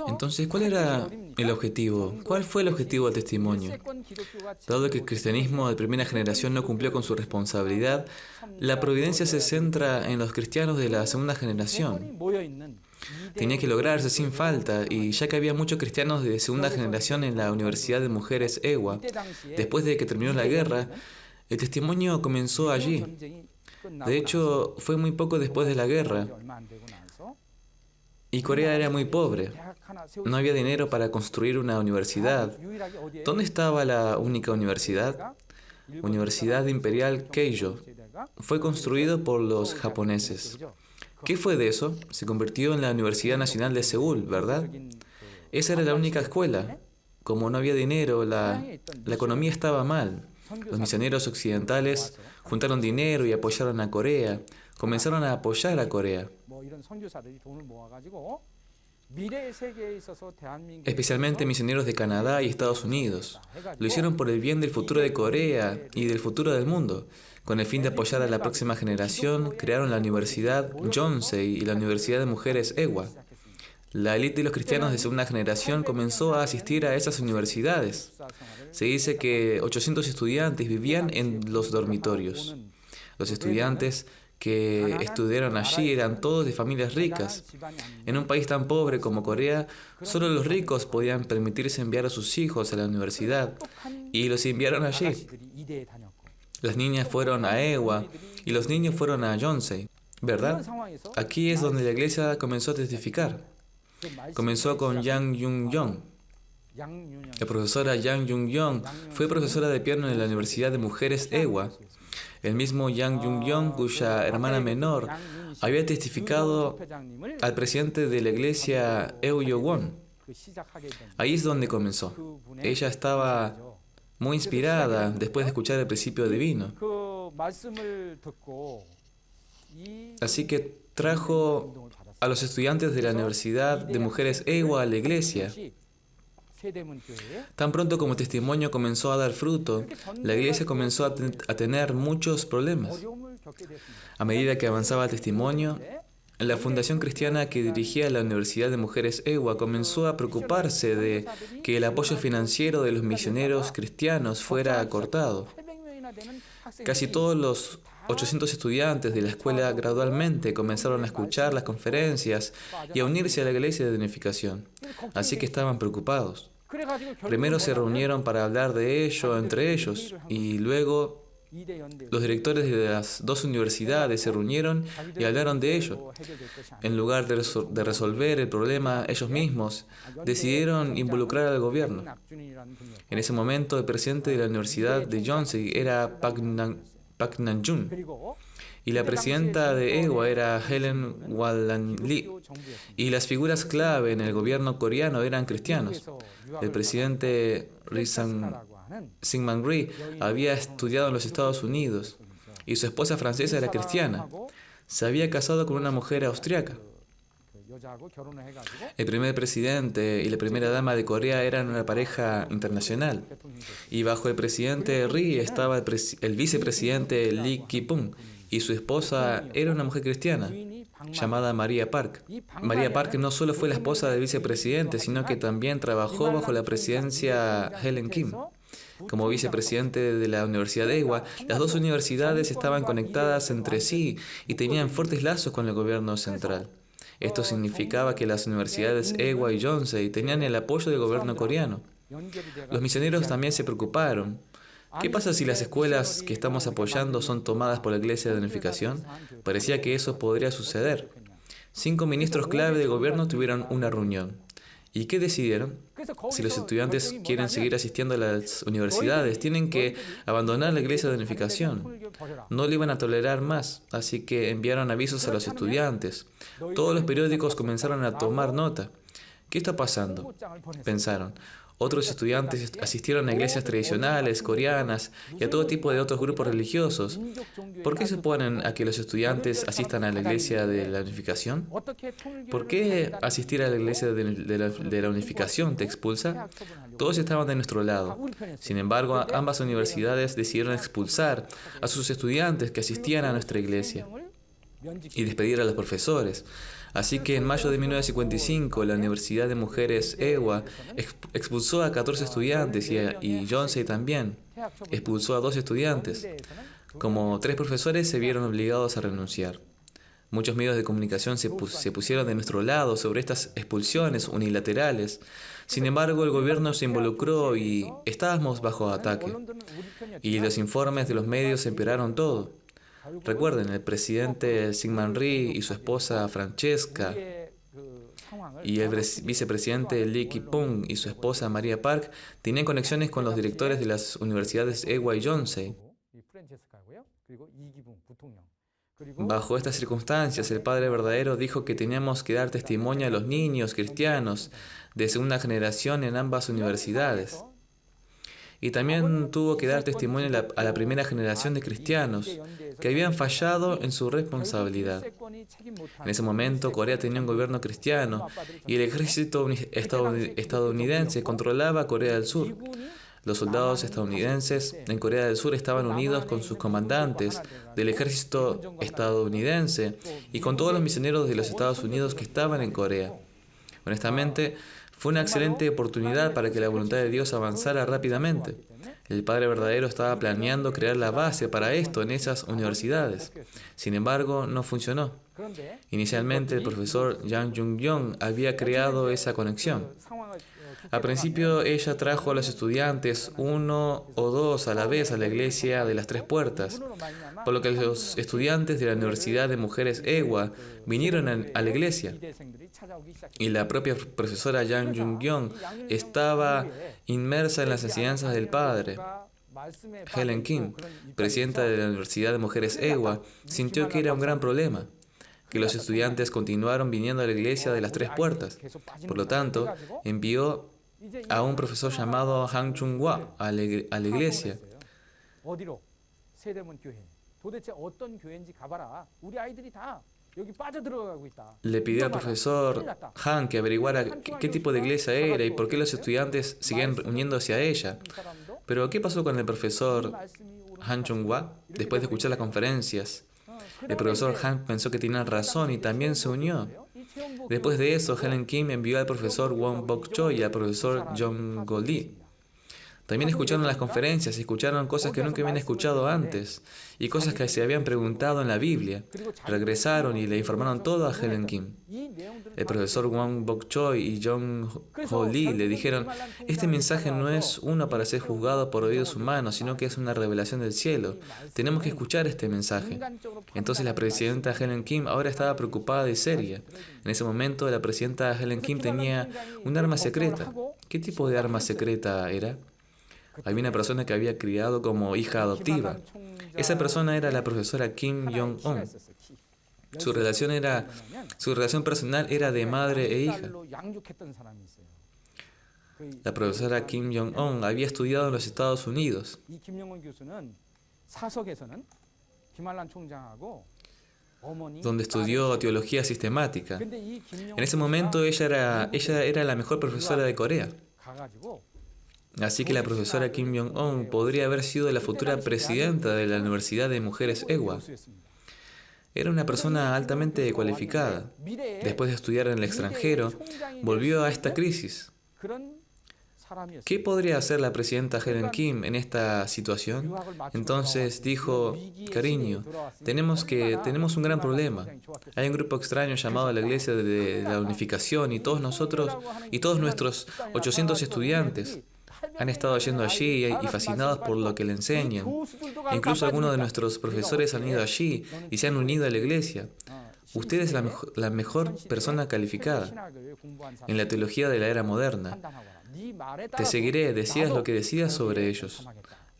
Entonces, ¿cuál era el objetivo? ¿Cuál fue el objetivo del testimonio? Dado que el cristianismo de primera generación no cumplió con su responsabilidad, la providencia se centra en los cristianos de la segunda generación. Tenía que lograrse sin falta, y ya que había muchos cristianos de segunda generación en la Universidad de Mujeres EWA, después de que terminó la guerra, el testimonio comenzó allí. De hecho, fue muy poco después de la guerra, y Corea era muy pobre. No había dinero para construir una universidad. ¿Dónde estaba la única universidad? Universidad Imperial Keijo. Fue construido por los japoneses. ¿Qué fue de eso? Se convirtió en la Universidad Nacional de Seúl, ¿verdad? Esa era la única escuela. Como no había dinero, la economía estaba mal. Los misioneros occidentales juntaron dinero y apoyaron a Corea. Comenzaron a apoyar a Corea. Especialmente misioneros de Canadá y Estados Unidos. Lo hicieron por el bien del futuro de Corea y del futuro del mundo. Con el fin de apoyar a la próxima generación, crearon la Universidad Yonsei y la Universidad de Mujeres EWA. La élite de los cristianos de segunda generación comenzó a asistir a esas universidades. Se dice que 800 estudiantes vivían en los dormitorios. Los estudiantes que estudiaron allí eran todos de familias ricas. En un país tan pobre como Corea, solo los ricos podían permitirse enviar a sus hijos a la universidad, y los enviaron allí. Las niñas fueron a EWA y los niños fueron a Yonsei, ¿verdad? Aquí es donde la iglesia comenzó a testificar. Comenzó con Yang Yun-yong. La profesora Yang Yun-yong fue profesora de piano en la Universidad de Mujeres EWA. El mismo Yang Yun-yong, cuya hermana menor había testificado al presidente de la iglesia Eo Yo-won. Ahí es donde comenzó. Ella estaba muy inspirada después de escuchar el principio divino. Así que trajo a los estudiantes de la Universidad de Mujeres EWA a la iglesia. Tan pronto como el testimonio comenzó a dar fruto, la iglesia comenzó a tener muchos problemas. A medida que avanzaba el testimonio, la fundación cristiana que dirigía la Universidad de Mujeres EWA comenzó a preocuparse de que el apoyo financiero de los misioneros cristianos fuera acortado. Casi todos los 800 estudiantes de la escuela gradualmente comenzaron a escuchar las conferencias y a unirse a la iglesia de unificación, así que estaban preocupados. Primero se reunieron para hablar de ello entre ellos, y luego los directores de las dos universidades se reunieron y hablaron de ello. En lugar de resolver el problema ellos mismos, decidieron involucrar al gobierno. En ese momento, el presidente de la Universidad de Yonsei era Pak Nan-jun, y la presidenta de EWA era Helen Wallan-lee, y las figuras clave en el gobierno coreano eran cristianos. El presidente Syngman Rhee había estudiado en los Estados Unidos, y su esposa francesa era cristiana. Se había casado con una mujer austriaca. El primer presidente y la primera dama de Corea eran una pareja internacional, y bajo el presidente Rhee estaba el vicepresidente Lee Ki-pung, y su esposa era una mujer cristiana llamada Maria Park. Maria Park no solo fue la esposa del vicepresidente, sino que también trabajó bajo la presidencia Helen Kim. Como vicepresidente de la Universidad de EWA, las dos universidades estaban conectadas entre sí y tenían fuertes lazos con el gobierno central. Esto significaba que las universidades EWA y Yonsei tenían el apoyo del gobierno coreano. Los misioneros también se preocuparon. ¿Qué pasa si las escuelas que estamos apoyando son tomadas por la Iglesia de Unificación? Parecía que eso podría suceder. 5 ministros clave de gobierno tuvieron una reunión. ¿Y qué decidieron? Si los estudiantes quieren seguir asistiendo a las universidades, tienen que abandonar la Iglesia de Unificación. No lo iban a tolerar más, así que enviaron avisos a los estudiantes. Todos los periódicos comenzaron a tomar nota. ¿Qué está pasando?, pensaron. Otros estudiantes asistieron a iglesias tradicionales, coreanas y a todo tipo de otros grupos religiosos. ¿Por qué se oponen a que los estudiantes asistan a la iglesia de la unificación? ¿Por qué asistir a la iglesia de la unificación te expulsa? Todos estaban de nuestro lado. Sin embargo, ambas universidades decidieron expulsar a sus estudiantes que asistían a nuestra iglesia y despedir a los profesores. Así que en mayo de 1955, la Universidad de Mujeres EWA expulsó a 14 estudiantes y Yonsei también expulsó a 2 estudiantes. Como 3 profesores se vieron obligados a renunciar. Muchos medios de comunicación se pusieron de nuestro lado sobre estas expulsiones unilaterales. Sin embargo, el gobierno se involucró y estábamos bajo ataque. Y los informes de los medios empeoraron todo. Recuerden, el presidente Syngman Rhee y su esposa Francesca y el vicepresidente Lee Ki-pung y su esposa Maria Park tenían conexiones con los directores de las universidades EWA y Yonsei. Bajo estas circunstancias, el Padre Verdadero dijo que teníamos que dar testimonio a los niños cristianos de segunda generación en ambas universidades. Y también tuvo que dar testimonio a la primera generación de cristianos que habían fallado en su responsabilidad. En ese momento, Corea tenía un gobierno cristiano y el ejército estadounidense controlaba Corea del Sur. Los soldados estadounidenses en Corea del Sur estaban unidos con sus comandantes del ejército estadounidense y con todos los misioneros de los Estados Unidos que estaban en Corea. Honestamente, fue una excelente oportunidad para que la voluntad de Dios avanzara rápidamente. El Padre Verdadero estaba planeando crear la base para esto en esas universidades. Sin embargo, no funcionó. Inicialmente, el profesor Yang Jung-yong había creado esa conexión. Al principio, ella trajo a los estudiantes 1 o 2 a la vez a la iglesia de las 3 puertas, por lo que los estudiantes de la Universidad de Mujeres EWA vinieron a la iglesia. Y la propia profesora Yang Jung-yong estaba inmersa en las enseñanzas del padre. Helen Kim, presidenta de la Universidad de Mujeres EWA, sintió que era un gran problema, que los estudiantes continuaron viniendo a la iglesia de las 3 puertas. Por lo tanto, envió a un profesor llamado Han Chung-hwa a la iglesia. Le pidió al profesor Han que averiguara qué tipo de iglesia era y por qué los estudiantes seguían uniéndose a ella. Pero, ¿qué pasó con el profesor Han Chung-hwa? Después de escuchar las conferencias, el profesor Han pensó que tenía razón y también se unió. Después de eso, Helen Kim envió al profesor Won Bok-chol y al profesor Jong Go-lee. También escucharon las conferencias y escucharon cosas que nunca habían escuchado antes y cosas que se habían preguntado en la Biblia. Regresaron y le informaron todo a Helen Kim. El profesor Won Bok-chol y Jong Ho-lee le dijeron: este mensaje no es uno para ser juzgado por oídos humanos, sino que es una revelación del cielo. Tenemos que escuchar este mensaje. Entonces la presidenta Helen Kim ahora estaba preocupada y seria. En ese momento la presidenta Helen Kim tenía un arma secreta. ¿Qué tipo de arma secreta era? Había una persona que había criado como hija adoptiva. Esa persona era la profesora Kim Jong-un. Su relación personal era de madre e hija. La profesora Kim Jong-un había estudiado en los Estados Unidos, donde estudió teología sistemática. En ese momento ella era la mejor profesora de Corea. Así que la profesora Kim Jong-un podría haber sido la futura presidenta de la Universidad de Mujeres EWA. Era una persona altamente cualificada. Después de estudiar en el extranjero, volvió a esta crisis. ¿Qué podría hacer la presidenta Helen Kim en esta situación? Entonces dijo: cariño, tenemos un gran problema. Hay un grupo extraño llamado la Iglesia de la Unificación y todos nuestros 800 estudiantes han estado yendo allí y fascinados por lo que le enseñan. Incluso algunos de nuestros profesores han ido allí y se han unido a la iglesia. Usted es la mejor persona calificada en la teología de la era moderna. Te seguiré, decidas lo que decidas sobre ellos.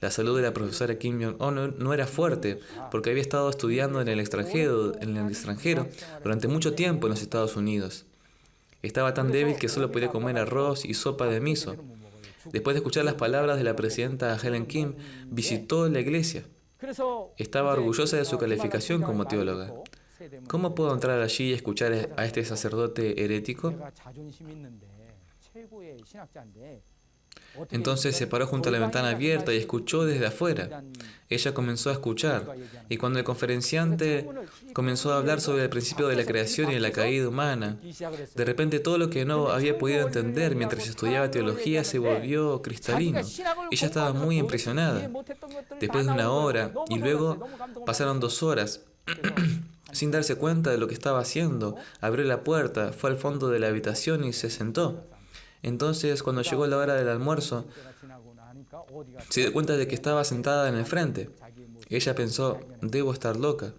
La salud de la profesora Kim Jong-un no era fuerte porque había estado estudiando en el extranjero durante mucho tiempo en los Estados Unidos. Estaba tan débil que solo podía comer arroz y sopa de miso. Después de escuchar las palabras de la presidenta Helen Kim, visitó la iglesia. Estaba orgullosa de su calificación como teóloga. ¿Cómo puedo entrar allí y escuchar a este sacerdote herético? Entonces se paró junto a la ventana abierta y escuchó desde afuera. Ella comenzó a escuchar, y cuando el conferenciante comenzó a hablar sobre el principio de la creación y de la caída humana, de repente todo lo que no había podido entender mientras estudiaba teología se volvió cristalino. Ella estaba muy impresionada. Después de una hora, y luego pasaron 2 horas, sin darse cuenta de lo que estaba haciendo, abrió la puerta, fue al fondo de la habitación y se sentó. Entonces, cuando llegó la hora del almuerzo, se dio cuenta de que estaba sentada en el frente. Ella pensó, debo estar loca.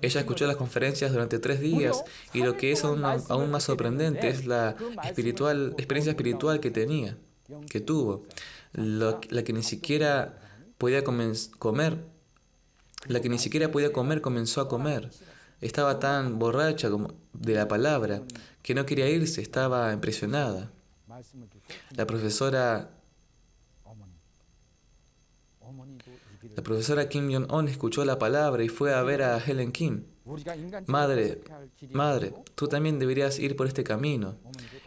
Ella escuchó las conferencias durante 3 días y lo que es aún más sorprendente es la experiencia espiritual que tuvo, la que ni siquiera podía comer, la que ni siquiera podía comer comenzó a comer. Estaba tan borracha de la palabra que no quería irse, estaba impresionada. La profesora Kim Jong-un escuchó la palabra y fue a ver a Helen Kim. Madre, tú también deberías ir por este camino.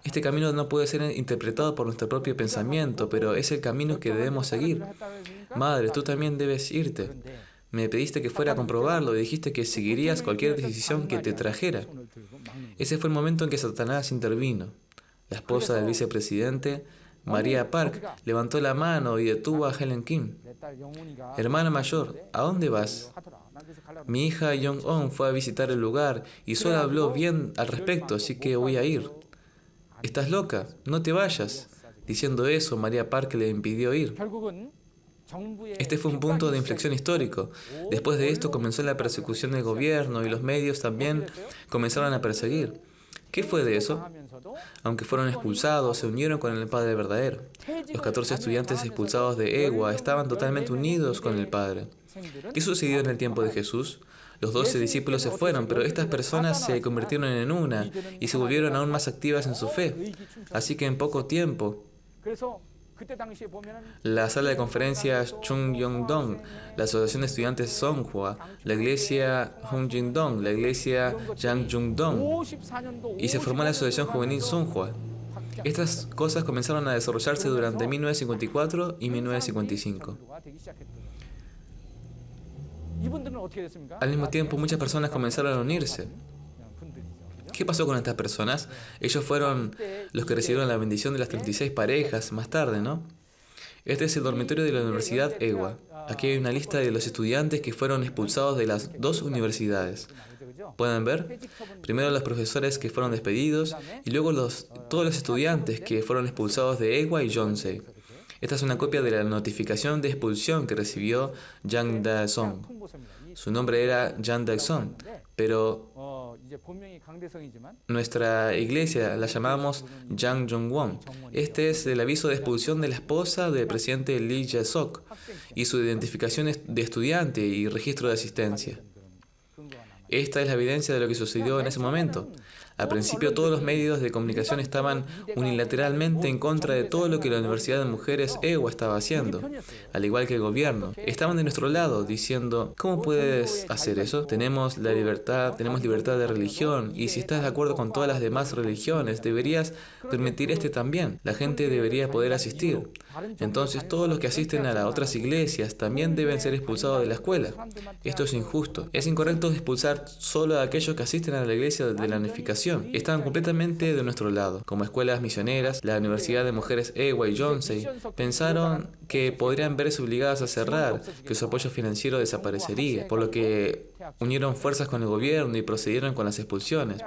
Este camino no puede ser interpretado por nuestro propio pensamiento, pero es el camino que debemos seguir. Madre, tú también debes irte. Me pediste que fuera a comprobarlo y dijiste que seguirías cualquier decisión que te trajera. Ese fue el momento en que Satanás intervino. La esposa del vicepresidente, Maria Park, levantó la mano y detuvo a Helen Kim. Hermana mayor, ¿a dónde vas? Mi hija Jong-un fue a visitar el lugar y solo habló bien al respecto, así que voy a ir. ¿Estás loca? No te vayas. Diciendo eso, Maria Park le impidió ir. Este fue un punto de inflexión histórico. Después de esto comenzó la persecución del gobierno y los medios también comenzaron a perseguir. ¿Qué fue de eso? Aunque fueron expulsados, se unieron con el Padre verdadero. Los 14 estudiantes expulsados de EWA estaban totalmente unidos con el Padre. ¿Qué sucedió en el tiempo de Jesús? Los 12 discípulos se fueron, pero estas personas se convirtieron en una y se volvieron aún más activas en su fe. Así que en poco tiempo, la sala de conferencias Chung-Yong-dong, la Asociación de Estudiantes Songhua, la iglesia Hongjin-dong, la iglesia Jangjung-dong, y se formó la Asociación Juvenil Songhua. Estas cosas comenzaron a desarrollarse durante 1954 y 1955. Al mismo tiempo, muchas personas comenzaron a unirse. ¿Qué pasó con estas personas? Ellos fueron los que recibieron la bendición de las 36 parejas más tarde, ¿no? Este es el dormitorio de la Universidad EWA. Aquí hay una lista de los estudiantes que fueron expulsados de las 2 universidades. ¿Pueden ver? Primero los profesores que fueron despedidos y luego todos los estudiantes que fueron expulsados de EWA y Yonsei. Esta es una copia de la notificación de expulsión que recibió Jang Da-song. Su nombre era Jang Da-song, pero nuestra iglesia la llamamos Jang Jong-won. Este es el aviso de expulsión de la esposa del presidente Lee Jae-suk y su identificación de estudiante y registro de asistencia. Esta es la evidencia de lo que sucedió en ese momento. Al principio todos los medios de comunicación estaban unilateralmente en contra de todo lo que la Universidad de Mujeres EWA estaba haciendo, al igual que el gobierno. Estaban de nuestro lado diciendo, ¿cómo puedes hacer eso? Tenemos libertad de religión y si estás de acuerdo con todas las demás religiones, deberías permitir este también. La gente debería poder asistir. Entonces todos los que asisten a las otras iglesias también deben ser expulsados de la escuela. Esto es injusto. Es incorrecto expulsar solo a aquellos que asisten a la iglesia de la unificación. Estaban completamente de nuestro lado. Como escuelas misioneras, la Universidad de Mujeres EWA y Yonsei pensaron que podrían verse obligadas a cerrar, que su apoyo financiero desaparecería, por lo que unieron fuerzas con el gobierno y procedieron con las expulsiones.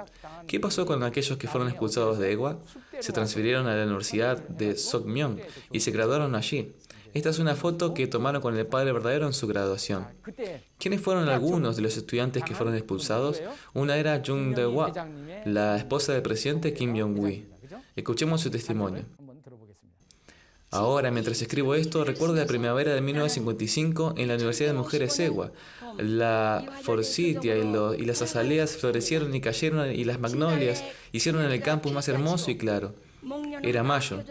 ¿Qué pasó con aquellos que fueron expulsados de EWA? Se transfirieron a la Universidad de Seokmyung y se graduaron allí. Esta es una foto que tomaron con el Padre verdadero en su graduación. ¿Quiénes fueron algunos de los estudiantes que fueron expulsados? Una era Jung De-hwa, la esposa del presidente Kim Jong-un. Escuchemos su testimonio. Ahora, mientras escribo esto, recuerdo la primavera de 1955 en la Universidad de Mujeres EWA. La forsythia y las azaleas florecieron y cayeron y las magnolias hicieron el campus más hermoso y claro. Era mayo.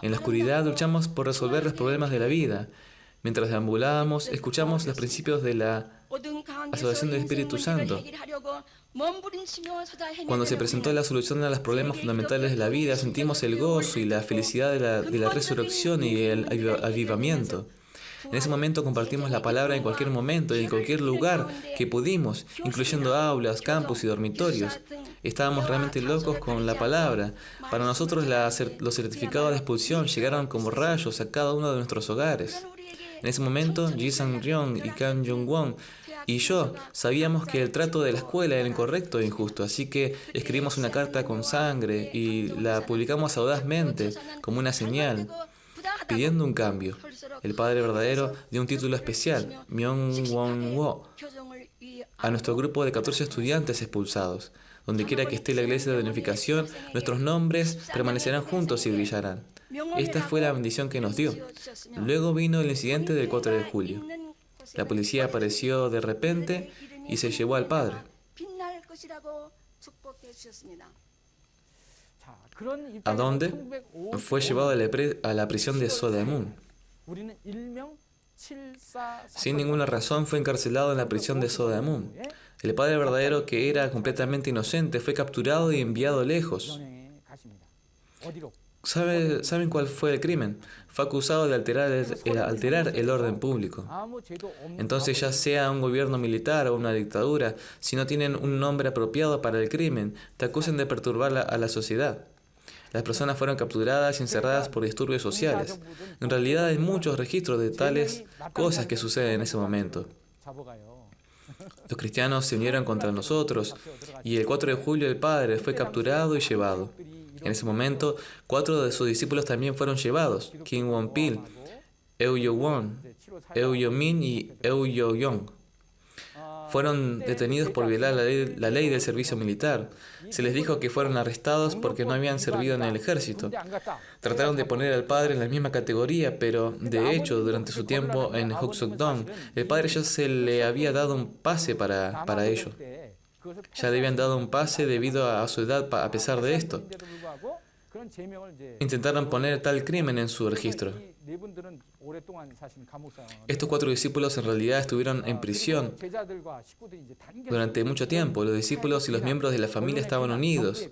En la oscuridad luchamos por resolver los problemas de la vida. Mientras deambulábamos, escuchamos los principios de la asociación del Espíritu Santo. Cuando se presentó la solución a los problemas fundamentales de la vida, sentimos el gozo y la felicidad de la resurrección y el avivamiento. En ese momento compartimos la palabra en cualquier momento y en cualquier lugar que pudimos, incluyendo aulas, campus y dormitorios. Estábamos realmente locos con la palabra. Para nosotros los certificados de expulsión llegaron como rayos a cada uno de nuestros hogares. En ese momento, Ji Sang-ryong y Kang Jung-won y yo sabíamos que el trato de la escuela era incorrecto e injusto, así que escribimos una carta con sangre y la publicamos audazmente como una señal, pidiendo un cambio. El Padre Verdadero dio un título especial, Myung-won-wo, a nuestro grupo de 14 estudiantes expulsados. Donde quiera que esté la iglesia de unificación, nuestros nombres permanecerán juntos y brillarán. Esta fue la bendición que nos dio. Luego vino el incidente del 4 de julio. La policía apareció de repente y se llevó al padre. ¿A dónde? Fue llevado a la prisión de Sodaemun. Sin ninguna razón fue encarcelado en la prisión de Sodaemun. El Padre Verdadero, que era completamente inocente, fue capturado y enviado lejos. ¿Saben cuál fue el crimen? Fue acusado de alterar el orden público. Entonces, ya sea un gobierno militar o una dictadura, si no tienen un nombre apropiado para el crimen, te acusan de perturbar a la sociedad. Las personas fueron capturadas y encerradas por disturbios sociales. En realidad hay muchos registros de tales cosas que suceden en ese momento. Los cristianos se unieron contra nosotros y el 4 de julio el Padre fue capturado y llevado. En ese momento, 4 de sus discípulos también fueron llevados, Kim Won-pil, Eu Yo-won, Eu Yo-min y Eu Yo-yong. Fueron detenidos por violar la ley del servicio militar. Se les dijo que fueron arrestados porque no habían servido en el ejército. Trataron de poner al padre en la misma categoría, pero de hecho, durante su tiempo en Hoksok-dong, el padre ya se le había dado un pase para ello. Ya le habían dado un pase debido a su edad a pesar de esto. Intentaron poner tal crimen en su registro. Estos 4 discípulos en realidad estuvieron en prisión durante mucho tiempo. Los discípulos y los miembros de la familia estaban unidos.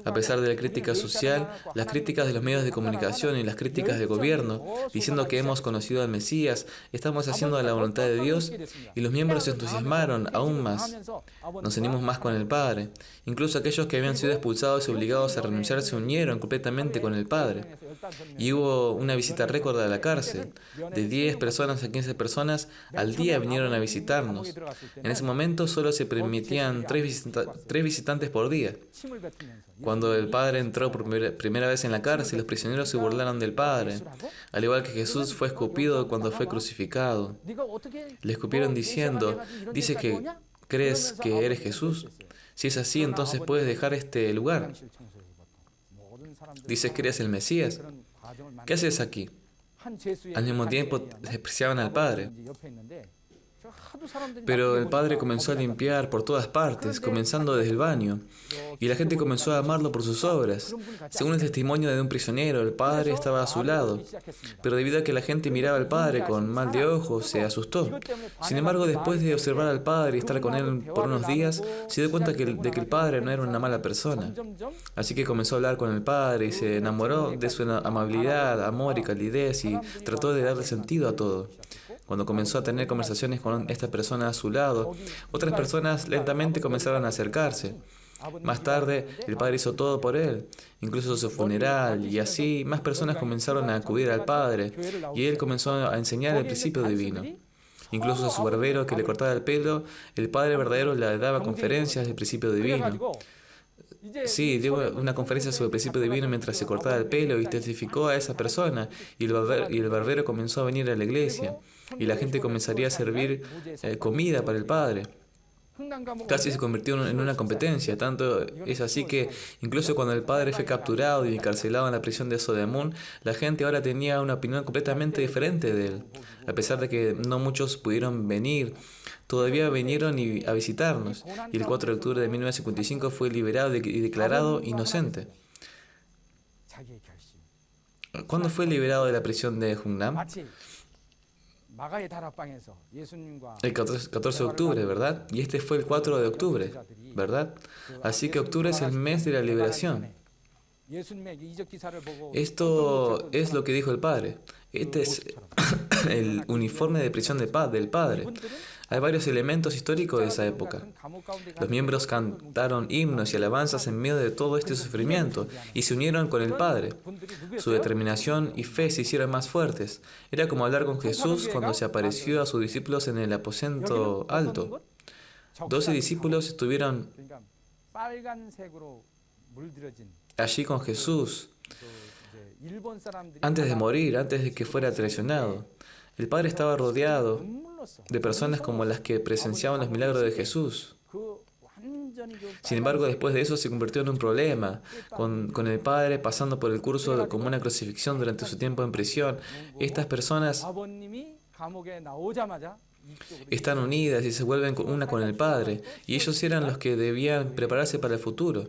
A pesar de la crítica social, las críticas de los medios de comunicación y las críticas del gobierno, diciendo que hemos conocido al Mesías, estamos haciendo la voluntad de Dios, y los miembros se entusiasmaron aún más. Nos unimos más con el Padre. Incluso aquellos que habían sido expulsados y obligados a renunciar se unieron completamente con el Padre. Y hubo una visita récord a la cárcel. De 10 personas a 15 personas al día vinieron a visitarnos. En ese momento solo se permitían 3 visitantes por día. Cuando el Padre entró por primera vez en la cárcel, los prisioneros se burlaron del Padre, al igual que Jesús fue escupido cuando fue crucificado. Le escupieron diciendo, ¿dices que crees que eres Jesús? Si es así, entonces puedes dejar este lugar. ¿Dices que eres el Mesías? ¿Qué haces aquí? Al mismo tiempo despreciaban al Padre. Pero el Padre comenzó a limpiar por todas partes, comenzando desde el baño, y la gente comenzó a amarlo por sus obras. Según el testimonio de un prisionero, el Padre estaba a su lado, pero debido a que la gente miraba al Padre con mal de ojos, se asustó. Sin embargo, después de observar al Padre y estar con él por unos días, se dio cuenta de que el Padre no era una mala persona. Así que comenzó a hablar con el Padre y se enamoró de su amabilidad, amor y calidez, y trató de darle sentido a todo. Cuando comenzó a tener conversaciones con esta persona a su lado, otras personas lentamente comenzaron a acercarse. Más tarde, el Padre hizo todo por él, incluso su funeral, y así más personas comenzaron a acudir al Padre, y él comenzó a enseñar el principio divino. Incluso a su barbero que le cortaba el pelo, el Padre Verdadero le daba conferencias del principio divino. Sí, dio una conferencia sobre el principio divino mientras se cortaba el pelo y testificó a esa persona, y el barbero comenzó a venir a la iglesia, y la gente comenzaría a servir comida para el Padre. Casi se convirtió en una competencia, tanto es así que incluso cuando el Padre fue capturado y encarcelado en la prisión de Sodaemun, la gente ahora tenía una opinión completamente diferente de él. A pesar de que no muchos pudieron venir, todavía vinieron a visitarnos, y el 4 de octubre de 1955 fue liberado y declarado inocente. ¿Cuándo fue liberado de la prisión de Hungnam? El 14 de octubre, ¿verdad? Y este fue el 4 de octubre, ¿verdad? Así que octubre es el mes de la liberación. Esto es lo que dijo el padre. Este es el uniforme de prisión de paz del padre. Hay varios elementos históricos de esa época. Los miembros cantaron himnos y alabanzas en medio de todo este sufrimiento y se unieron con el Padre. Su determinación y fe se hicieron más fuertes. Era como hablar con Jesús cuando se apareció a sus discípulos en el aposento alto. 12 discípulos estuvieron allí con Jesús antes de morir, antes de que fuera traicionado. El Padre estaba rodeado de personas como las que presenciaban los milagros de Jesús. Sin embargo, después de eso se convirtió en un problema, con el Padre pasando por el curso de como una crucifixión durante su tiempo en prisión. Estas personas están unidas y se vuelven una con el Padre, y ellos eran los que debían prepararse para el futuro.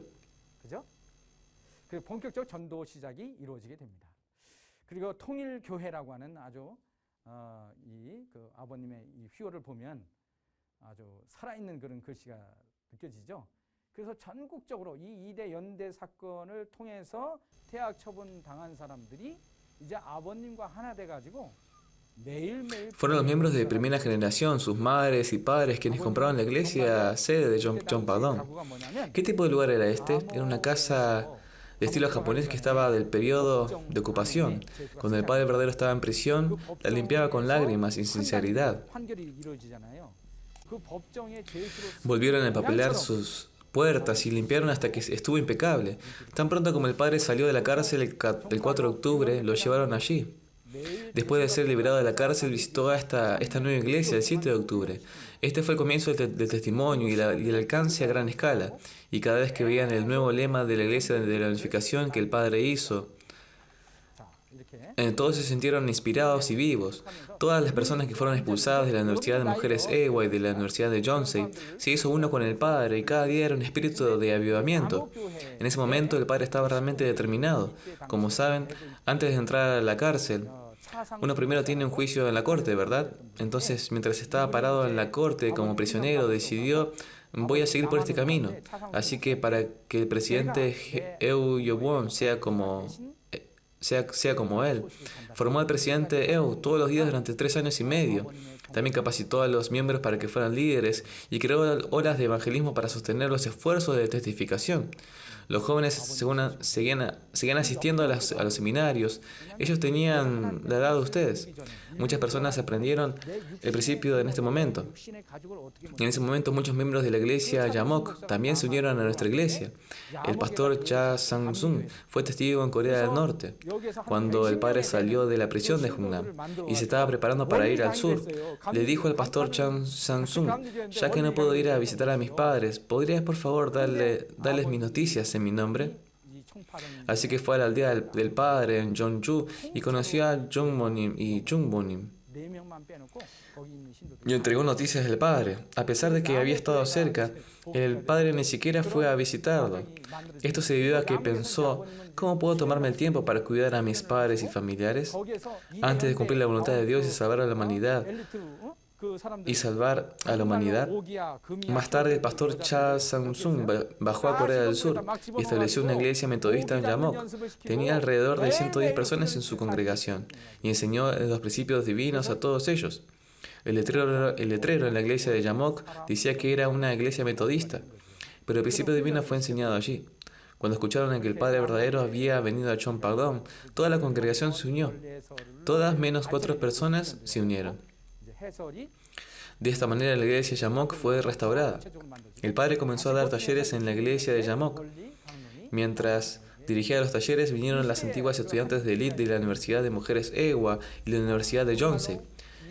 Fueron los miembros de primera generación, sus madres y padres, quienes compraron la iglesia sede de John Pardón. ¿Qué tipo de lugar era este? Era una casa de estilo japonés que estaba del periodo de ocupación. Cuando el padre verdadero estaba en prisión, la limpiaba con lágrimas y sinceridad. Volvieron a empapelar sus puertas y limpiaron hasta que estuvo impecable. Tan pronto como el padre salió de la cárcel el 4 de octubre, lo llevaron allí. Después de ser liberado de la cárcel, visitó esta nueva iglesia el 7 de octubre. Este fue el comienzo del testimonio y el alcance a gran escala. Y cada vez que veían el nuevo lema de la iglesia de la unificación que el Padre hizo, todos se sintieron inspirados y vivos. Todas las personas que fueron expulsadas de la Universidad de Mujeres Ewha y de la Universidad de Yonsei se hizo uno con el Padre y cada día era un espíritu de avivamiento. En ese momento el Padre estaba realmente determinado. Como saben, antes de entrar a la cárcel, uno primero tiene un juicio en la corte, ¿verdad? Entonces, mientras estaba parado en la corte como prisionero, decidió: voy a seguir por este camino. Así que para que el presidente Eu Yobon sea como él, formó al presidente Eu todos los días durante 3 años y medio. También capacitó a los miembros para que fueran líderes y creó horas de evangelismo para sostener los esfuerzos de testificación. Los jóvenes seguían asistiendo a los seminarios. Ellos tenían la edad de ustedes. Muchas personas aprendieron el principio en este momento. En ese momento muchos miembros de la iglesia Yamok también se unieron a nuestra iglesia. El pastor Cha Sang-sung fue testigo en Corea del Norte, cuando el padre salió de la prisión de Jungnam y se estaba preparando para ir al sur. Le dijo al pastor Cha Sang-sung: ya que no puedo ir a visitar a mis padres, ¿podrías por favor darles mis noticias en mi nombre? Así que fue a la aldea del padre en Jeonju y conoció a Jungmonim y Chungmonim y entregó noticias del padre. A pesar de que había estado cerca, el padre ni siquiera fue a visitarlo. Esto se debió a que pensó: ¿cómo puedo tomarme el tiempo para cuidar a mis padres y familiares antes de cumplir la voluntad de Dios y salvar a la humanidad? Más tarde, el pastor Cha Sang-sung bajó a Corea del Sur y estableció una iglesia metodista en Yamok. Tenía alrededor de 110 personas en su congregación y enseñó los principios divinos a todos ellos. El letrero en la iglesia de Yamok decía que era una iglesia metodista, pero el principio divino fue enseñado allí. Cuando escucharon que el Padre verdadero había venido a Chonpagdong, toda la congregación se unió. Todas menos 4 personas se unieron. De esta manera la iglesia de Yamok fue restaurada. El padre comenzó a dar talleres en la iglesia de Yamok. Mientras dirigía los talleres, vinieron las antiguas estudiantes de élite de la Universidad de Mujeres Ewha y la Universidad de Yonsei.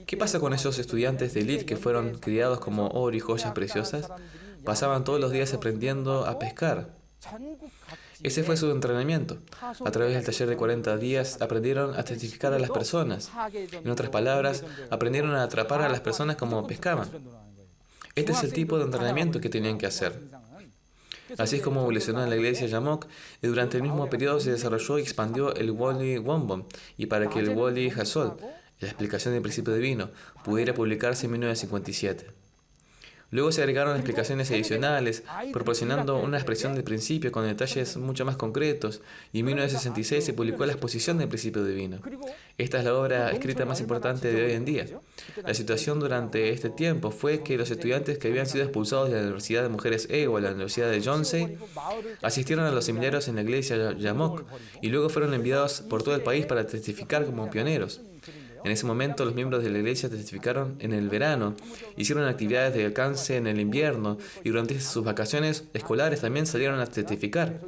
¿Qué pasa con esos estudiantes de élite que fueron criados como oro y joyas preciosas? Pasaban todos los días aprendiendo a pescar. Ese fue su entrenamiento. A través del taller de 40 días aprendieron a testificar a las personas. En otras palabras, aprendieron a atrapar a las personas como pescaban. Este es el tipo de entrenamiento que tenían que hacer. Así es como evolucionó la iglesia Yamok, y durante el mismo periodo se desarrolló y expandió el Woli Wombon, y para que el Woli Hasol, la explicación del principio divino, pudiera publicarse en 1957. Luego se agregaron explicaciones adicionales, proporcionando una expresión del principio con detalles mucho más concretos, y en 1966 se publicó la exposición del principio divino. Esta es la obra escrita más importante de hoy en día. La situación durante este tiempo fue que los estudiantes que habían sido expulsados de la Universidad de Mujeres Ego a la Universidad de Yonsei asistieron a los seminarios en la iglesia Yamok y luego fueron enviados por todo el país para testificar como pioneros. En ese momento, los miembros de la iglesia testificaron en el verano, hicieron actividades de alcance en el invierno y durante sus vacaciones escolares también salieron a testificar.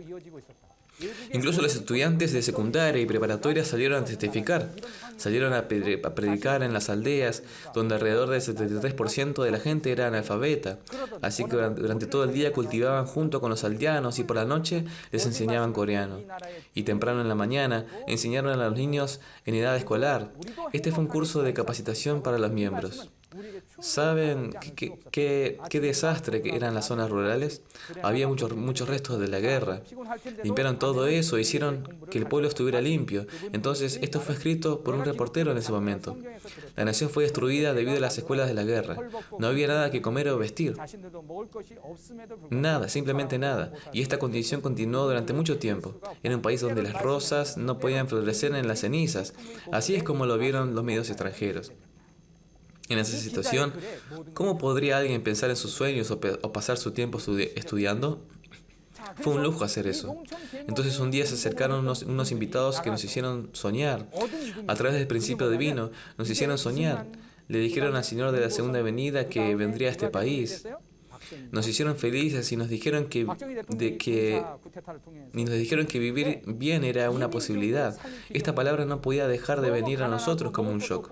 Incluso los estudiantes de secundaria y preparatoria salieron a testificar. Salieron a predicar en las aldeas, donde alrededor del 73% de la gente era analfabeta. Así que durante todo el día cultivaban junto con los aldeanos y por la noche les enseñaban coreano. Y temprano en la mañana enseñaron a los niños en edad escolar. Este fue un curso de capacitación para los miembros. ¿Saben qué desastre que eran las zonas rurales? Había muchos restos de la guerra. Limpiaron todo eso, hicieron que el pueblo estuviera limpio. Entonces, esto fue escrito por un reportero en ese momento. La nación fue destruida debido a las secuelas de la guerra. No había nada que comer o vestir. Nada, simplemente nada. Y esta condición continuó durante mucho tiempo. Era un país donde las rosas no podían florecer en las cenizas. Así es como lo vieron los medios extranjeros. En esa situación, ¿cómo podría alguien pensar en sus sueños o pasar su tiempo estudiando? Fue un lujo hacer eso. Entonces un día se acercaron unos invitados que nos hicieron soñar. A través del principio divino, nos hicieron soñar. Le dijeron al Señor de la Segunda Venida que vendría a este país. Nos hicieron felices y nos dijeron que vivir bien era una posibilidad. Esta palabra no podía dejar de venir a nosotros como un shock.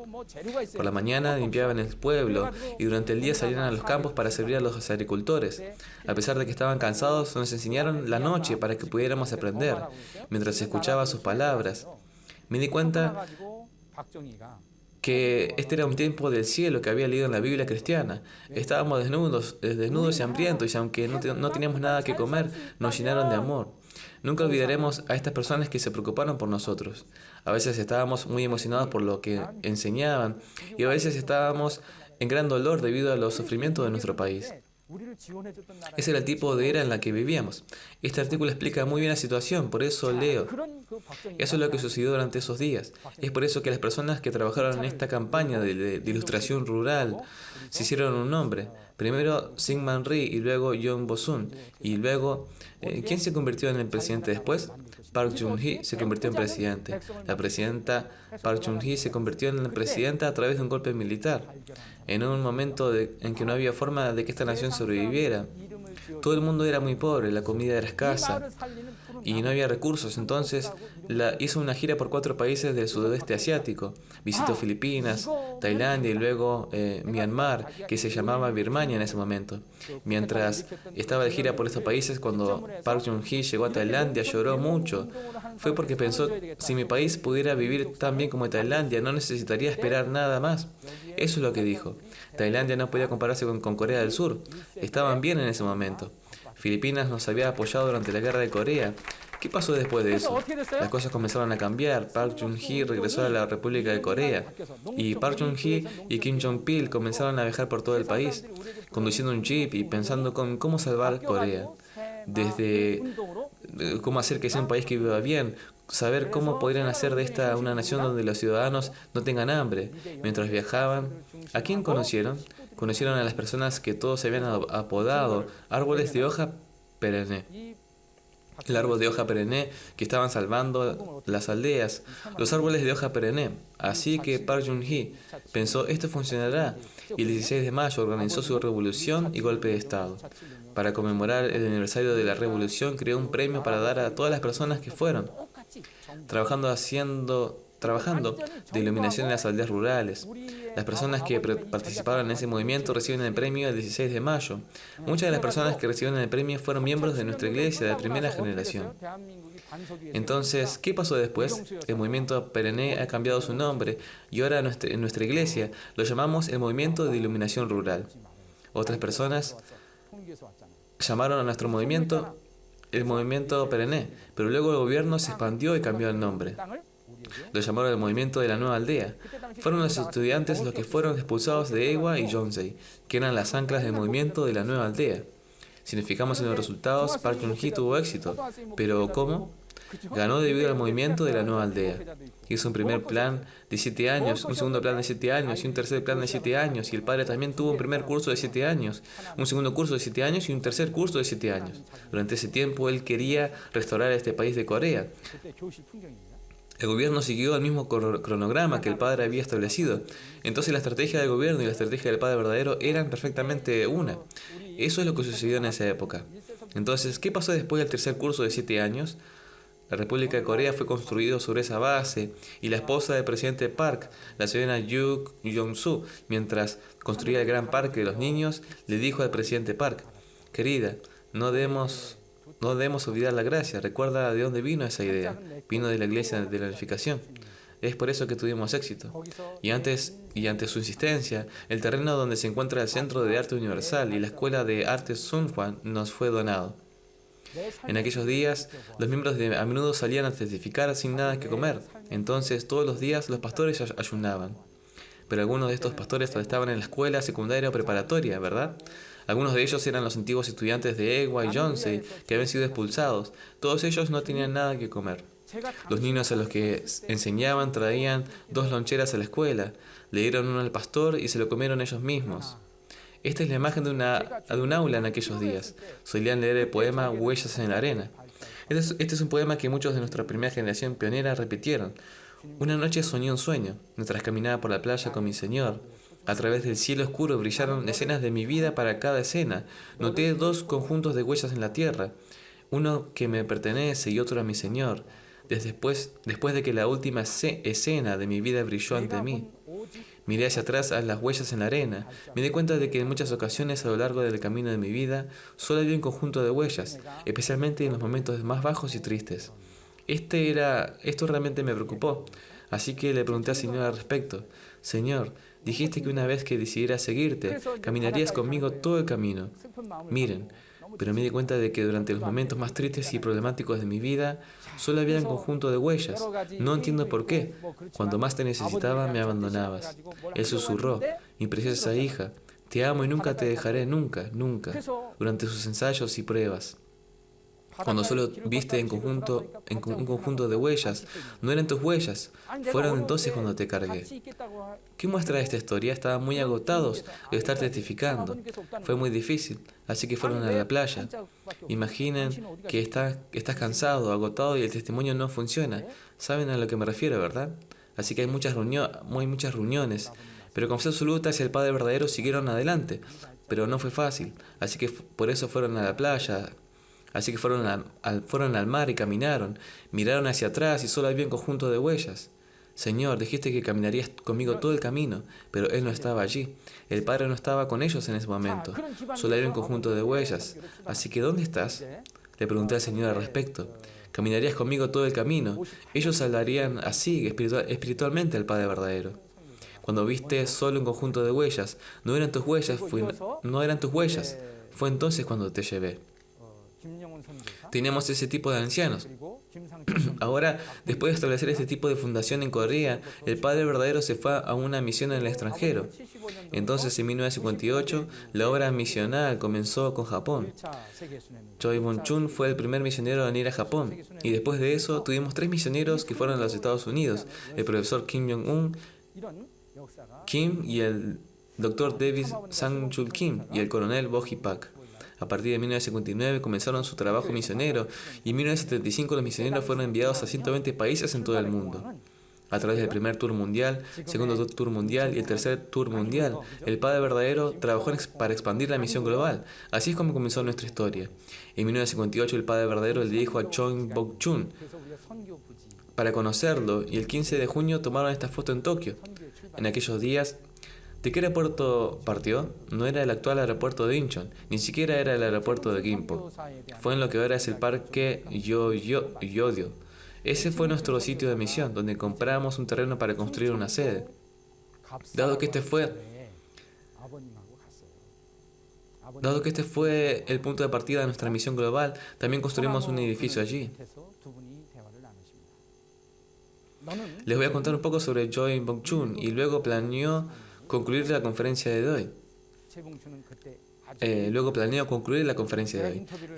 Por la mañana limpiaban el pueblo y durante el día salían a los campos para servir a los agricultores. A pesar de que estaban cansados, nos enseñaron la noche para que pudiéramos aprender, mientras escuchaba sus palabras. Me di cuenta que este era un tiempo del cielo que había leído en la Biblia cristiana. Estábamos desnudos y hambrientos, y aunque no teníamos nada que comer, nos llenaron de amor. Nunca olvidaremos a estas personas que se preocuparon por nosotros. A veces estábamos muy emocionados por lo que enseñaban, y a veces estábamos en gran dolor debido a los sufrimientos de nuestro país. Ese era el tipo de era en la que vivíamos. Este artículo explica muy bien la situación, por eso leo. Eso es lo que sucedió durante esos días. Es por eso que las personas que trabajaron en esta campaña de ilustración rural se hicieron un nombre. Primero Syngman Rhee y luego Yoon Bo-sun. Y luego, ¿quién se convirtió en el presidente después? Park Chung-hee se convirtió en presidente. La presidenta Park Chung-hee se convirtió en la presidenta a través de un golpe militar, en un momento en que no había forma de que esta nación sobreviviera. Todo el mundo era muy pobre, la comida era escasa y no había recursos. Entonces hizo una gira por 4 países del sudeste asiático. Visitó Filipinas, Tailandia y luego Myanmar, que se llamaba Birmania en ese momento. Mientras estaba de gira por estos países, cuando Park Chung-hee llegó a Tailandia, lloró mucho. Fue porque pensó, si mi país pudiera vivir tan bien como Tailandia, no necesitaría esperar nada más. Eso es lo que dijo. Tailandia no podía compararse con Corea del Sur. Estaban bien en ese momento. Filipinas nos había apoyado durante la guerra de Corea. ¿Qué pasó después de eso? Las cosas comenzaron a cambiar. Park Chung-hee regresó a la República de Corea. Y Park Chung-hee y Kim Jong-pil comenzaron a viajar por todo el país, conduciendo un jeep y pensando con cómo salvar Corea. Desde cómo hacer que sea un país que viva bien, saber cómo podrían hacer de esta una nación donde los ciudadanos no tengan hambre. Mientras viajaban, ¿a quién conocieron? Conocieron a las personas que todos se habían apodado árboles de hoja perenne. El árbol de hoja perenne que estaban salvando las aldeas, los árboles de hoja perenne. Así que Park Chung-hee pensó, esto funcionará, y el 16 de mayo organizó su revolución y golpe de Estado. Para conmemorar el aniversario de la revolución, creó un premio para dar a todas las personas que fueron trabajando de iluminación en las aldeas rurales. Las personas que participaron en ese movimiento reciben el premio el 16 de mayo. Muchas de las personas que recibieron el premio fueron miembros de nuestra iglesia de primera generación. Entonces, ¿qué pasó después? El movimiento perenne ha cambiado su nombre y ahora en nuestra iglesia lo llamamos el movimiento de iluminación rural. Otras personas llamaron a nuestro movimiento el movimiento perenne, pero luego el gobierno se expandió y cambió el nombre. Lo llamaron el movimiento de la nueva aldea. Fueron los estudiantes los que fueron expulsados de Ewa y Yonsei, que eran las anclas del movimiento de la nueva aldea. Si nos fijamos en los resultados, Park Geun-hye tuvo éxito. ¿Pero cómo? Ganó debido al movimiento de la nueva aldea. Hizo un primer plan de 7 años, un segundo plan de 7 años y un tercer plan de 7 años. Y el padre también tuvo un primer curso de 7 años, un segundo curso de 7 años y un tercer curso de 7 años. Durante ese tiempo él quería restaurar este país de Corea. El gobierno siguió el mismo cronograma que el padre había establecido. Entonces la estrategia del gobierno y la estrategia del padre verdadero eran perfectamente una. Eso es lo que sucedió en esa época. Entonces, ¿qué pasó después del tercer curso de 7 años? La República de Corea fue construida sobre esa base y la esposa del presidente Park, la señora Yoo Jong-soo, mientras construía el gran parque de los niños, le dijo al presidente Park: querida, no debemos olvidar la gracia, recuerda de dónde vino esa idea, vino de la iglesia de la unificación. Es por eso que tuvimos éxito. Y ante su insistencia, el terreno donde se encuentra el Centro de Arte Universal y la Escuela de Arte Sunhwan nos fue donado. En aquellos días, los miembros a menudo salían a testificar sin nada que comer. Entonces, todos los días los pastores ayunaban. Pero algunos de estos pastores estaban en la escuela secundaria o preparatoria, ¿verdad? Algunos de ellos eran los antiguos estudiantes de Ewa y Yonsei que habían sido expulsados. Todos ellos no tenían nada que comer. Los niños a los que enseñaban traían 2 loncheras a la escuela, le dieron uno al pastor y se lo comieron ellos mismos. Esta es la imagen de un aula en aquellos días. Solían leer el poema Huellas en la arena. Este es un poema que muchos de nuestra primera generación pionera repitieron. Una noche soñé un sueño, mientras caminaba por la playa con mi Señor. A través del cielo oscuro brillaron escenas de mi vida para cada escena. Noté 2 conjuntos de huellas en la tierra, uno que me pertenece y otro a mi Señor. Después de que la última escena de mi vida brilló ante mí. Miré hacia atrás a las huellas en la arena. Me di cuenta de que en muchas ocasiones a lo largo del camino de mi vida solo había un conjunto de huellas, especialmente en los momentos más bajos y tristes. Esto realmente me preocupó, así que le pregunté al Señor al respecto. Señor, dijiste que una vez que decidiera seguirte, caminarías conmigo todo el camino. Miren, pero me di cuenta de que durante los momentos más tristes y problemáticos de mi vida, solo había un conjunto de huellas. No entiendo por qué. Cuando más te necesitaba, me abandonabas. Él susurró: mi preciosa hija, te amo y nunca te dejaré, nunca, nunca, durante sus ensayos y pruebas. Cuando solo viste un conjunto de huellas, no eran tus huellas, fueron entonces cuando te cargué. ¿Qué muestra esta historia? Estaban muy agotados de estar testificando. Fue muy difícil, así que fueron a la playa. Imaginen que estás cansado, agotado y el testimonio no funciona. ¿Saben a lo que me refiero, verdad? Así que hay muchas reuniones, pero con fe absoluta hacia el Padre verdadero siguieron adelante. Pero no fue fácil, así que por eso fueron a la playa. Así que fueron al mar y caminaron, miraron hacia atrás y solo había un conjunto de huellas. Señor, dijiste que caminarías conmigo todo el camino, pero Él no estaba allí. El Padre no estaba con ellos en ese momento. Solo había un conjunto de huellas. Así que, ¿dónde estás? Le pregunté al Señor al respecto. Caminarías conmigo todo el camino. Ellos hablarían así espiritualmente al Padre verdadero. Cuando viste solo un conjunto de huellas, no eran tus huellas. Fue entonces cuando te llevé. Teníamos ese tipo de ancianos. Ahora, después de establecer este tipo de fundación en Corea, el Padre verdadero se fue a una misión en el extranjero. Entonces, en 1958, la obra misional comenzó con Japón. Choi Bon-chun fue el primer misionero en ir a Japón. Y después de eso, tuvimos 3 misioneros que fueron a los Estados Unidos: el profesor Kim Jong-un Kim y el Dr. David Sang-chul Kim y el coronel Bo-hee Pak. A partir de 1959 comenzaron su trabajo misionero y en 1975 los misioneros fueron enviados a 120 países en todo el mundo. A través del primer tour mundial, segundo tour mundial y el tercer tour mundial, el Padre verdadero trabajó para expandir la misión global. Así es como comenzó nuestra historia. En 1958 el Padre verdadero le dijo a Choi Bok-chun para conocerlo y el 15 de junio tomaron esta foto en Tokio. En aquellos días, ¿de qué aeropuerto partió? No era el actual aeropuerto de Incheon, ni siquiera era el aeropuerto de Gimpo. Fue en lo que ahora es el parque Yodio. Ese fue nuestro sitio de misión, donde compramos un terreno para construir una sede. Dado que este fue el punto de partida de nuestra misión global, también construimos un edificio allí. Les voy a contar un poco sobre Choi Bong-chun y luego planeó concluir la conferencia de hoy. El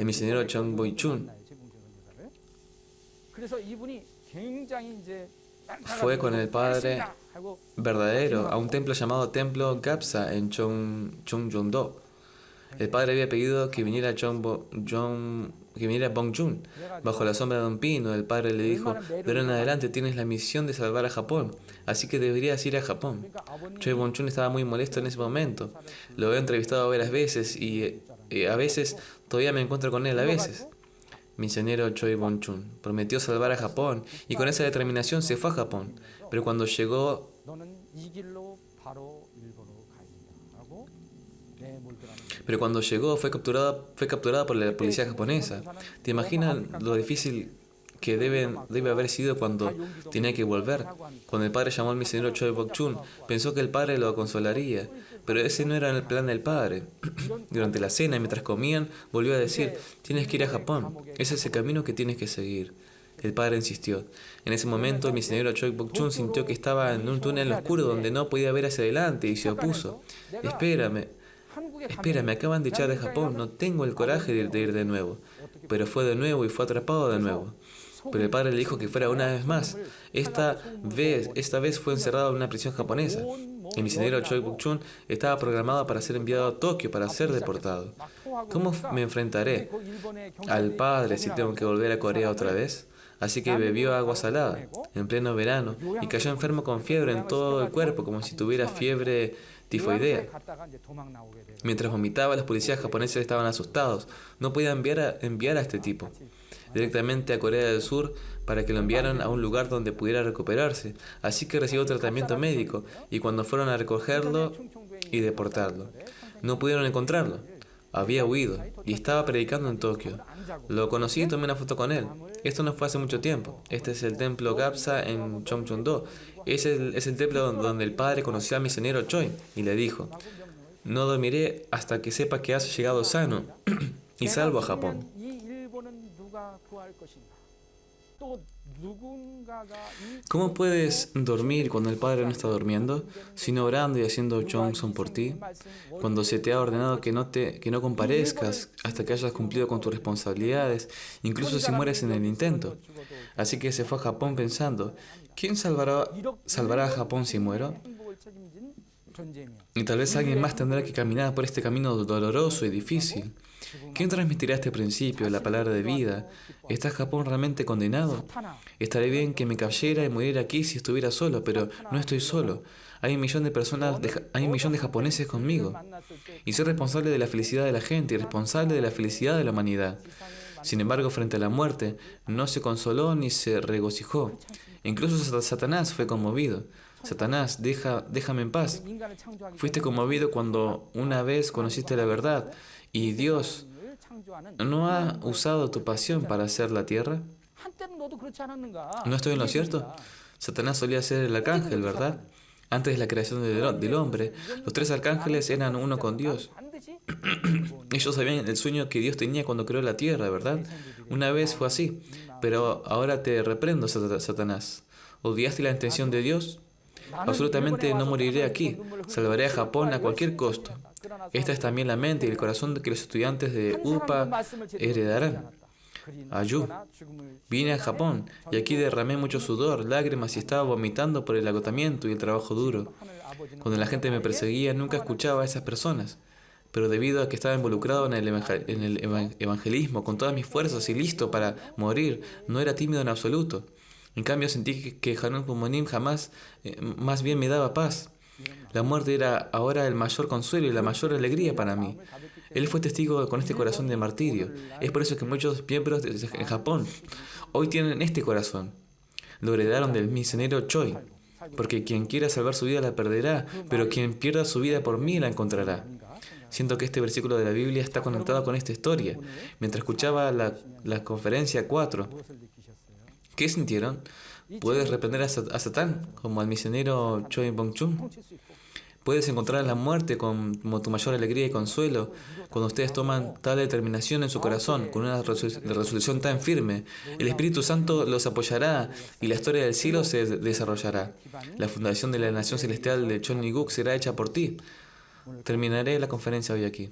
misionero Choi Bong-chun fue con el padre verdadero a un templo llamado Templo Gapsa en Chungcheong-do. El padre había pedido que viniera Bong-chun. Bajo la sombra de un pino, el padre le dijo: de ahora en adelante tienes la misión de salvar a Japón, así que deberías ir a Japón. Choi Bong-chun estaba muy molesto en ese momento. Lo he entrevistado varias veces y a veces todavía me encuentro con él a veces. Misionero Choi Bong-chun prometió salvar a Japón y con esa determinación se fue a Japón. Pero cuando llegó fue capturada por la policía japonesa. ¿Te imaginas lo difícil que debe haber sido cuando tenía que volver? Cuando el padre llamó al misionero Choi Bong-chun, pensó que el padre lo consolaría, pero ese no era el plan del padre. Durante la cena, mientras comían, volvió a decir: tienes que ir a Japón, ese es el camino que tienes que seguir. El padre insistió. En ese momento, el misionero Choi Bong-chun sintió que estaba en un túnel oscuro donde no podía ver hacia adelante y se opuso. Espérame, acaban de echar de Japón, no tengo el coraje de ir de nuevo. Pero fue de nuevo y fue atrapado de nuevo. Pero el padre le dijo que fuera una vez más. Esta vez fue encerrado en una prisión japonesa. El misionero Choi Bong-chun estaba programado para ser enviado a Tokio para ser deportado. ¿Cómo me enfrentaré al padre si tengo que volver a Corea otra vez? Así que bebió agua salada en pleno verano y cayó enfermo con fiebre en todo el cuerpo, como si tuviera fiebre tifoidea. Mientras vomitaba, los policías japoneses estaban asustados. No podían enviar a este tipo directamente a Corea del Sur para que lo enviaran a un lugar donde pudiera recuperarse. Así que recibió tratamiento médico y cuando fueron a recogerlo y deportarlo, no pudieron encontrarlo. Había huido y estaba predicando en Tokio. Lo conocí y tomé una foto con él. Esto no fue hace mucho tiempo. Este es el templo Gapsa en Chungcheong-do. Es el templo donde el padre conoció al misionero Choi y le dijo: no dormiré hasta que sepa que has llegado sano y salvo a Japón. ¿Cómo puedes dormir cuando el Padre no está durmiendo, sino orando y haciendo Chongson por ti? Cuando se te ha ordenado que no comparezcas hasta que hayas cumplido con tus responsabilidades, incluso si mueres en el intento. Así que se fue a Japón pensando: ¿quién salvará a Japón si muero? Y tal vez alguien más tendrá que caminar por este camino doloroso y difícil. ¿Quién transmitirá este principio, la palabra de vida? ¿Está Japón realmente condenado? Estaría bien que me cayera y muriera aquí si estuviera solo, pero no estoy solo. Hay un millón de personas, hay un millón de japoneses conmigo. Y soy responsable de la felicidad de la gente y responsable de la felicidad de la humanidad. Sin embargo, frente a la muerte, no se consoló ni se regocijó. Incluso Satanás fue conmovido. Satanás, déjame en paz. Fuiste conmovido cuando una vez conociste la verdad y Dios no ha usado tu pasión para hacer la tierra. ¿No estoy en lo cierto? Satanás solía ser el arcángel, ¿verdad? Antes de la creación del hombre, los tres arcángeles eran uno con Dios. Ellos sabían el sueño que Dios tenía cuando creó la tierra, ¿verdad? Una vez fue así, pero ahora te reprendo, Satanás. ¿Odiaste la intención de Dios? Absolutamente no moriré aquí. Salvaré a Japón a cualquier costo. Esta es también la mente y el corazón que los estudiantes de UPA heredarán. Ayú. Vine a Japón y aquí derramé mucho sudor, lágrimas y estaba vomitando por el agotamiento y el trabajo duro. Cuando la gente me perseguía, nunca escuchaba a esas personas. Pero debido a que estaba involucrado en el evangelismo con todas mis fuerzas y listo para morir, no era tímido en absoluto. En cambio, sentí que Hanun Pumonim más bien me daba paz. La muerte era ahora el mayor consuelo y la mayor alegría para mí. Él fue testigo con este corazón de martirio. Es por eso que muchos miembros en Japón hoy tienen este corazón. Lo heredaron del misionero Choi. Porque quien quiera salvar su vida la perderá, pero quien pierda su vida por mí la encontrará. Siento que este versículo de la Biblia está conectado con esta historia. Mientras escuchaba la conferencia 4, ¿qué sintieron? ¿Puedes reprender a Satán como al misionero Choi Bong-chun? Puedes encontrar la muerte como tu mayor alegría y consuelo cuando ustedes toman tal determinación en su corazón, con una resolución tan firme. El Espíritu Santo los apoyará y la historia del cielo se desarrollará. La fundación de la nación celestial de Chon Guk será hecha por ti. Terminaré la conferencia hoy aquí.